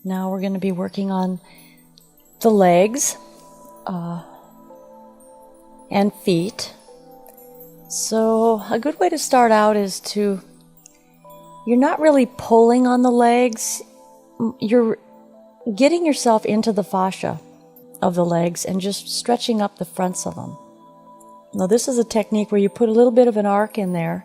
Now we're going to be working on the legs and feet. So a good way to start out is you're not really pulling on the legs, you're getting yourself into the fascia of the legs and just stretching up the fronts of them. Now this is a technique where you put a little bit of an arc in there,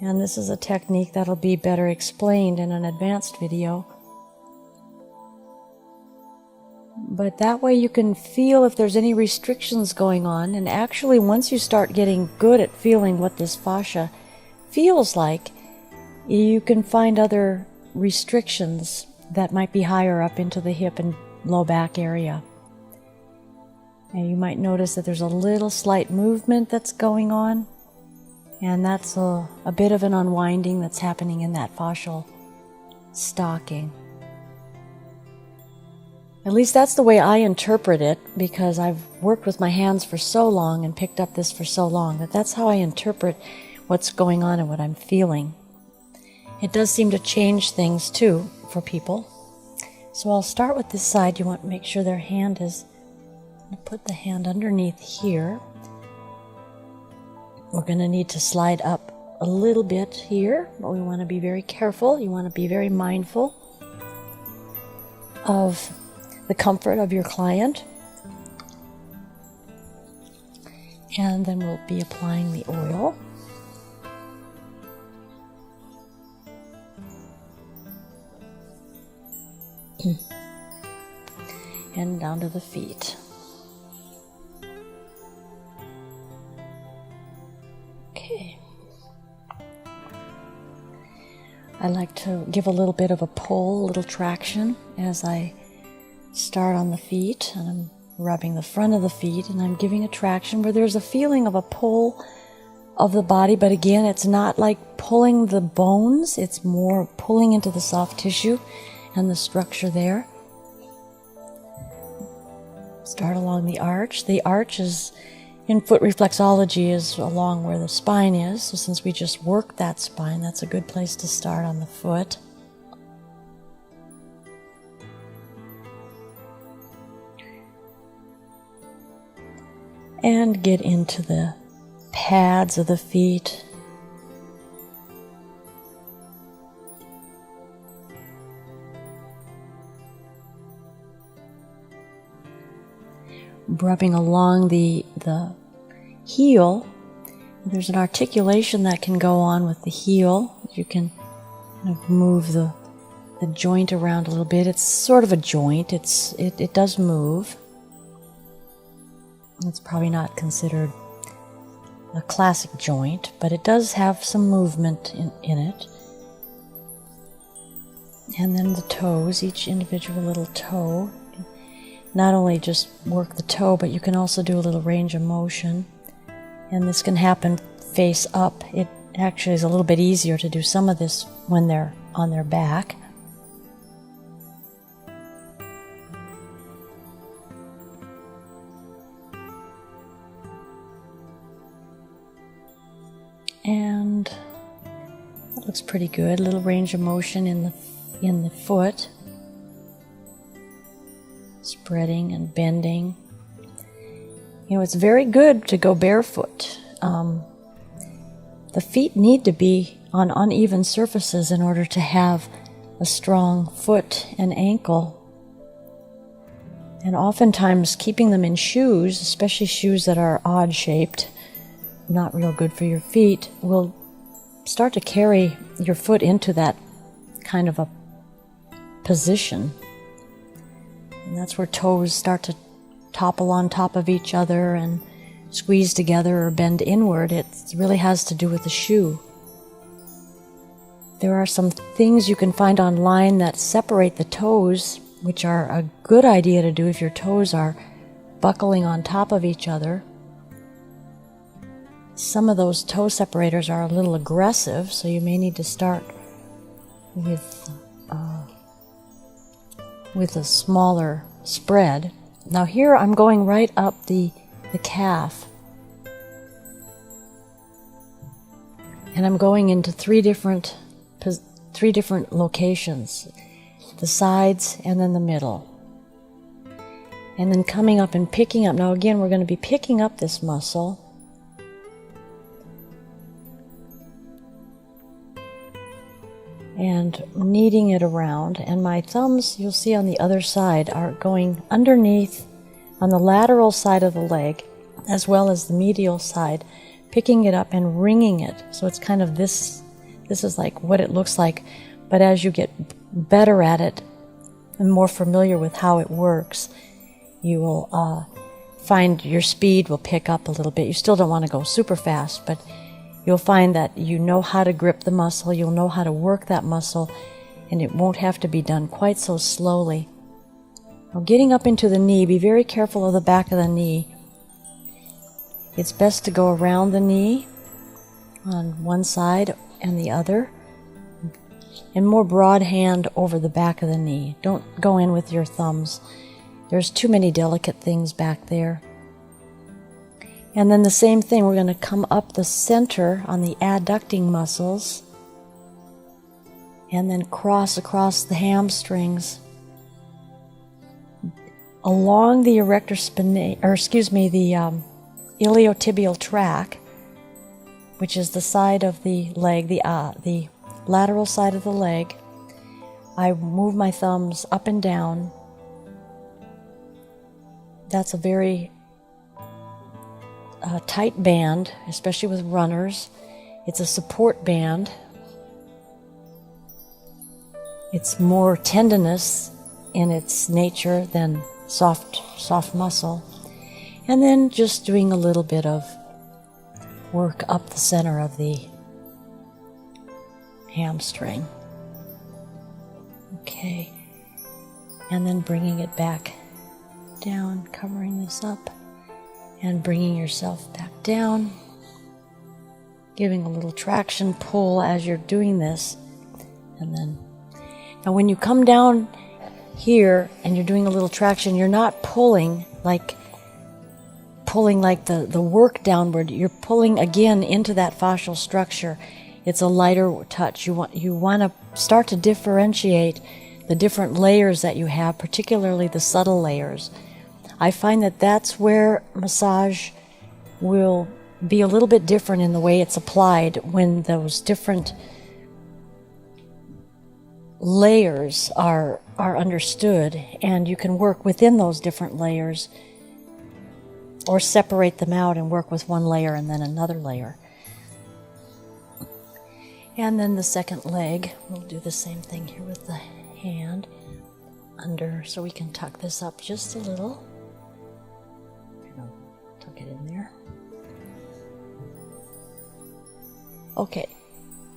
and this is a technique that'll be better explained in an advanced video. But that way you can feel if there's any restrictions going on, and actually once you start getting good at feeling what this fascia feels like, you can find other restrictions that might be higher up into the hip and low back area. And you might notice that there's a little slight movement that's going on, and that's a bit of an unwinding that's happening in that fascial stocking. At least that's the way I interpret it, because I've worked with my hands for so long and picked up this for so long that that's how I interpret what's going on and what I'm feeling. It does seem to change things too for people. So I'll start with this side. You want to make sure their hand is, put the hand underneath here. We're going to need to slide up a little bit here, but we want to be very careful. You want to be very mindful of the comfort of your client. And then we'll be applying the oil. And down to the feet. Okay. I like to give a little bit of a pull, a little traction as I start on the feet, and I'm rubbing the front of the feet, and I'm giving a traction where there's a feeling of a pull of the body, but again, it's not like pulling the bones, it's more pulling into the soft tissue and the structure there. Start along the arch. The arch is, in foot reflexology, is along where the spine is, so since we just worked that spine, that's a good place to start on the foot. And get into the pads of the feet. Rubbing along the heel. There's an articulation that can go on with the heel. You can kind of move the joint around a little bit. It's sort of a joint. It does move. It's probably not considered a classic joint, but it does have some movement in it. And then the toes, each individual little toe. Not only just work the toe, but you can also do a little range of motion. And this can happen face up. It actually is a little bit easier to do some of this when they're on their back. And that looks pretty good. A little range of motion in the foot. Spreading and bending. You know, it's very good to go barefoot. The feet need to be on uneven surfaces in order to have a strong foot and ankle. And oftentimes keeping them in shoes, especially shoes that are odd shaped, not real good for your feet, will start to carry your foot into that kind of a position. And that's where toes start to topple on top of each other and squeeze together or bend inward. It really has to do with the shoe. There are some things you can find online that separate the toes, which are a good idea to do if your toes are buckling on top of each other. Some of those toe separators are a little aggressive, so you may need to start with a smaller spread. Now here I'm going right up the calf. And I'm going into three different locations. the sides, and then the middle. And then coming up and picking up. Now again, we're going to be picking up this muscle. And kneading it around. And my thumbs, you'll see on the other side, are going underneath on the lateral side of the leg, as well as the medial side, picking it up and wringing it. So it's kind of this is like what it looks like. But as you get better at it and more familiar with how it works, you will find your speed will pick up a little bit. You still don't want to go super fast, but you'll find that you know how to grip the muscle, you'll know how to work that muscle, and it won't have to be done quite so slowly. Now, getting up into the knee, be very careful of the back of the knee. It's best to go around the knee on one side and the other, and more broad hand over the back of the knee. Don't go in with your thumbs. There's too many delicate things back there. And then the same thing, we're going to come up the center on the adducting muscles and then cross across the hamstrings along the erector spinae, the iliotibial tract, which is the side of the leg, the lateral side of the leg. I move my thumbs up and down. That's a very tight band, especially with runners. It's a support band. It's more tendinous in its nature than soft muscle. And then just doing a little bit of work up the center of the hamstring. Okay. And then bringing it back down, covering this up. And bringing yourself back down, giving a little traction pull as you're doing this. And then, now when you come down here and you're doing a little traction, you're not pulling like the work downward. You're pulling again into that fascial structure. It's a lighter touch. You want to start to differentiate the different layers that you have, particularly the subtle layers. I find that that's where massage will be a little bit different in the way it's applied when those different layers are understood, and you can work within those different layers or separate them out and work with one layer and then another layer. And then the second leg, we'll do the same thing here with the hand under, so we can tuck this up just a little. Tuck it in there. Okay,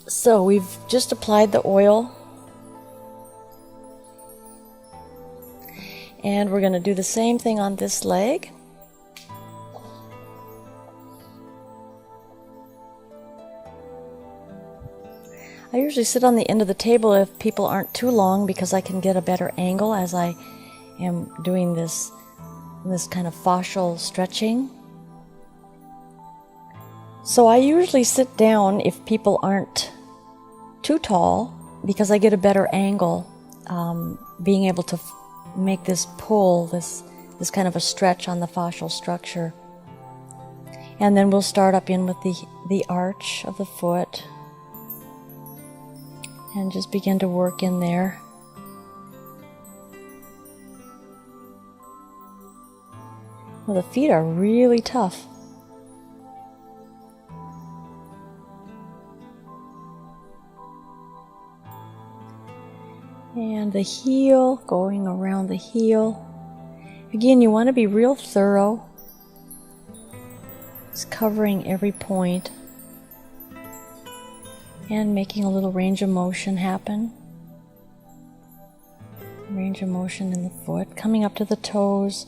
so we've just applied the oil, and we're going to do the same thing on this leg. I usually sit on the end of the table if people aren't too long, because I can get a better angle as I am doing this kind of fascial stretching. So I usually sit down if people aren't too tall, because I get a better angle, being able to make this pull, this kind of a stretch on the fascial structure. And then we'll start up in with the arch of the foot and just begin to work in there. Well, the feet are really tough. And the heel, going around the heel. Again, you want to be real thorough. It's covering every point and making a little range of motion happen. Range of motion in the foot, coming up to the toes.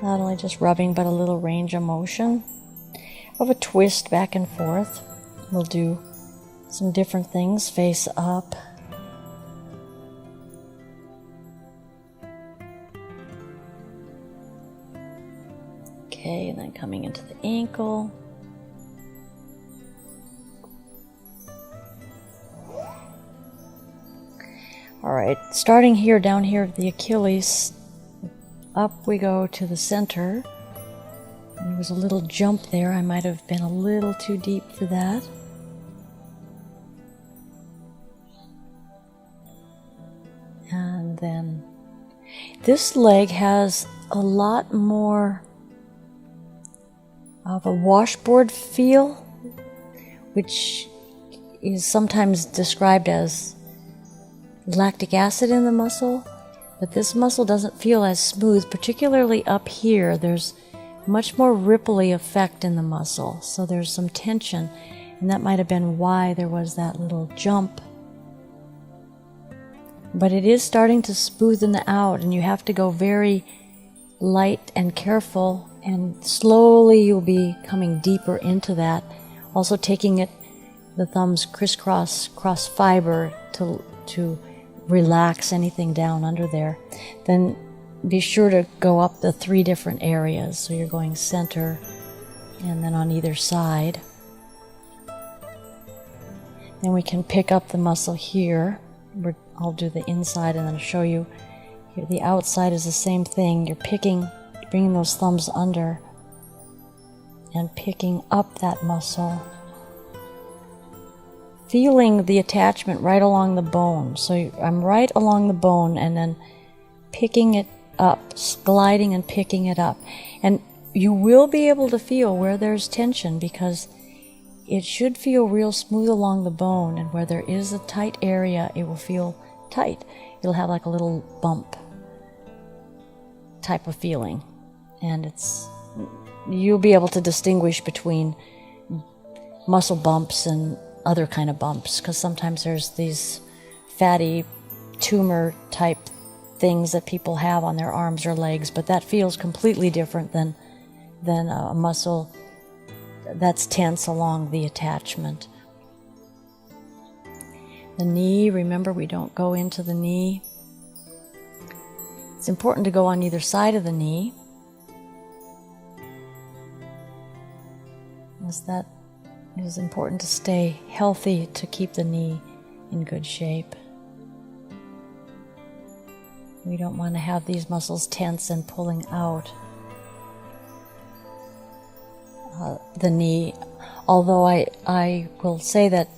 Not only just rubbing, but a little range of motion of a twist back and forth. We'll do some different things, face up. Okay, and then coming into the ankle. All right, right, starting here, down here at the Achilles, up we go to the center. There was a little jump there. I might have been a little too deep for that. And then this leg has a lot more of a washboard feel, which is sometimes described as lactic acid in the muscle, but this muscle doesn't feel as smooth, particularly up here. There's much more ripply effect in the muscle, so there's some tension, and that might have been why there was that little jump. But it is starting to smoothen out, and you have to go very light and careful, and slowly you'll be coming deeper into that. Also taking it, the thumbs crisscross, cross fiber to relax anything down under there. Then be sure to go up the 3 different areas. So you're going center and then on either side. Then we can pick up the muscle here. I'll do the inside and then show you. Here, the outside is the same thing. You're bringing those thumbs under and picking up that muscle. Feeling the attachment right along the bone. So I'm right along the bone and then picking it up, gliding and picking it up. And you will be able to feel where there's tension, because it should feel real smooth along the bone, and where there is a tight area, it will feel tight. It'll have like a little bump type of feeling. And you'll be able to distinguish between muscle bumps and other kind of bumps, because sometimes there's these fatty tumor type things that people have on their arms or legs, but that feels completely different than a muscle that's tense along the attachment. The knee, remember, we don't go into the knee. It's important to go on either side of the knee, as that it is important to stay healthy, to keep the knee in good shape. We don't want to have these muscles tense and pulling out the knee. Although I will say that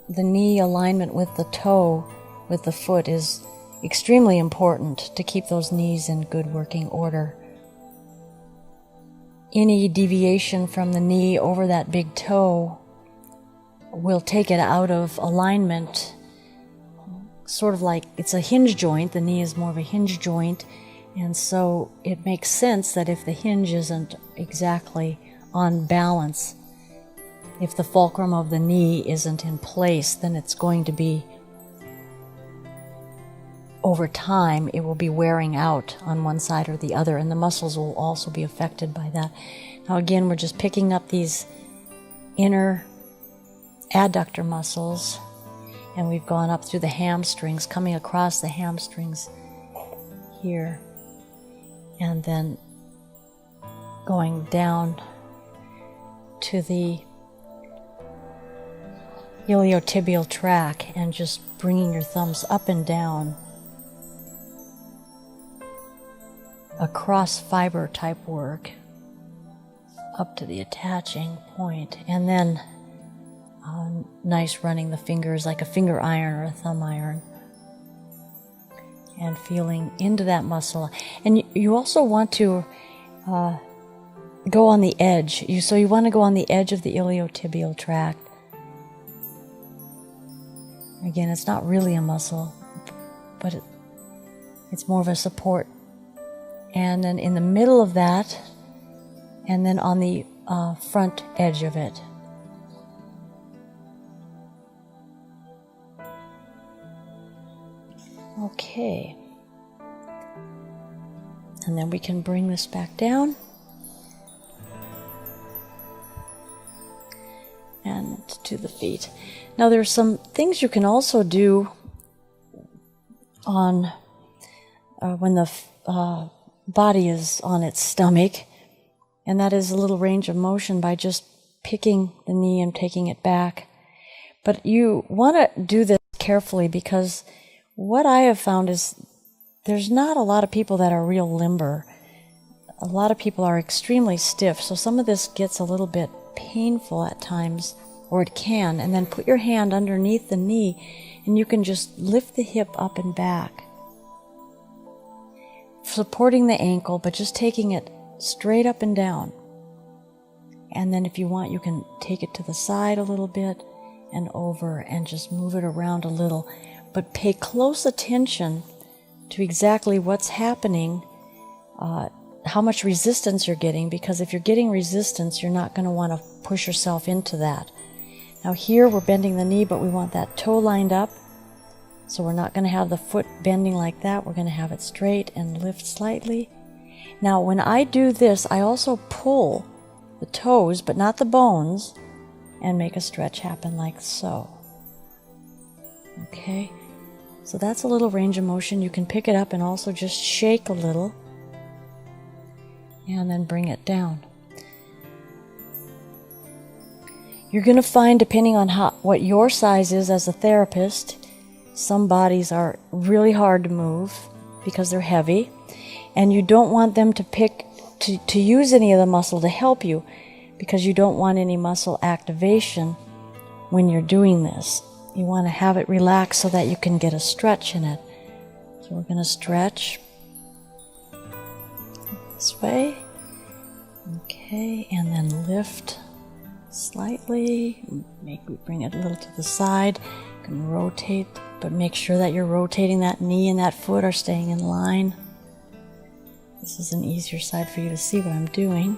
the knee alignment with the toe, with the foot, is extremely important to keep those knees in good working order. Any deviation from the knee over that big toe will take it out of alignment, sort of like it's a hinge joint. The knee is more of a hinge joint, and so it makes sense that if the hinge isn't exactly on balance, if the fulcrum of the knee isn't in place, then it's going to be, over time, it will be wearing out on one side or the other, and the muscles will also be affected by that. Now again, we're just picking up these inner adductor muscles, and we've gone up through the hamstrings, coming across the hamstrings here, and then going down to the iliotibial tract, and just bringing your thumbs up and down, a cross fiber type work up to the attaching point, and then nice running the fingers like a finger iron or a thumb iron, and feeling into that muscle. And you also want to go on the edge. So you want to go on the edge of the iliotibial tract. Again, it's not really a muscle, but it's more of a support. And then in the middle of that, and then on the front edge of it. Okay. And then we can bring this back down. And to the feet. Now there's some things you can also do on when the body is on its stomach, and that is a little range of motion by just picking the knee and taking it back. But you want to do this carefully, because what I have found is there's not a lot of people that are real limber. A lot of people are extremely stiff, so some of this gets a little bit painful at times, or it can, and then put your hand underneath the knee and you can just lift the hip up and back, supporting the ankle, but just taking it straight up and down. And then if you want, you can take it to the side a little bit and over and just move it around a little, but pay close attention to exactly what's happening, how much resistance you're getting, because if you're getting resistance, you're not going to want to push yourself into that. Now here we're bending the knee, but we want that toe lined up, so we're not going to have the foot bending like that. We're going to have it straight and lift slightly. Now when I do this, I also pull the toes, but not the bones, and make a stretch happen like so. Okay, so that's a little range of motion. You can pick it up and also just shake a little, and then bring it down. You're going to find, depending on what your size is as a therapist, some bodies are really hard to move because they're heavy, and you don't want them to use any of the muscle to help you, because you don't want any muscle activation when you're doing this. You want to have it relaxed so that you can get a stretch in it. So we're going to stretch this way. Okay, and then lift slightly. Bring it a little to the side. You can rotate, but make sure that you're rotating that knee and that foot are staying in line. This is an easier side for you to see what I'm doing.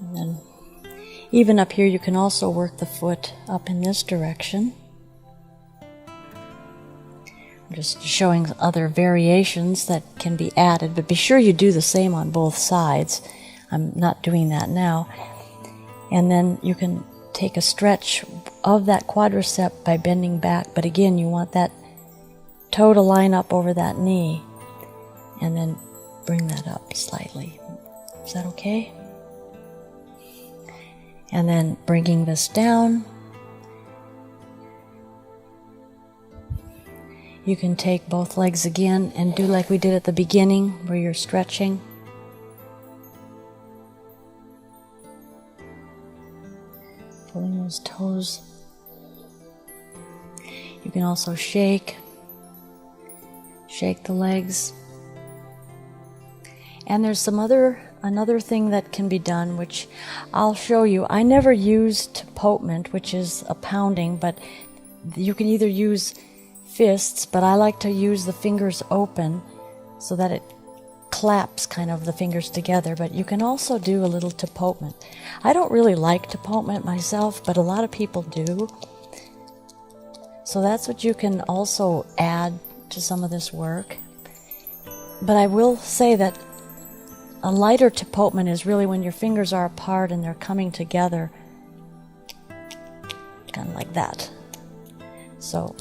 And then even up here, you can also work the foot up in this direction. I'm just showing other variations that can be added, but be sure you do the same on both sides. I'm not doing that now. And then you can take a stretch of that quadricep by bending back, but again, you want that toe to line up over that knee, and then bring that up slightly. Is that okay? And then bringing this down, you can take both legs again and do like we did at the beginning, where you're stretching. Pulling those toes. You can also shake the legs. And there's another thing that can be done, which I'll show you. I never used Popement, which is a pounding, but you can either use fists, but I like to use the fingers open so that it claps kind of the fingers together, but you can also do a little Popement. I don't really like Popement myself, but a lot of people do. So that's what you can also add to some of this work. But I will say that a lighter Popement is really when your fingers are apart and they're coming together, kind of like that. So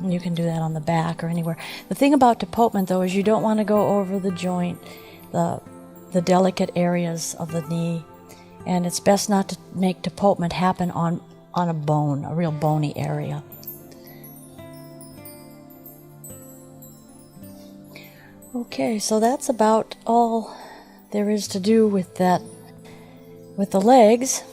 you can do that on the back or anywhere. The thing about Popement, though, is you don't want to go over the joint, the delicate areas of the knee, and it's best not to make Popement happen on a bone, a real bony area. Okay, so that's about all there is to do with that, with the legs.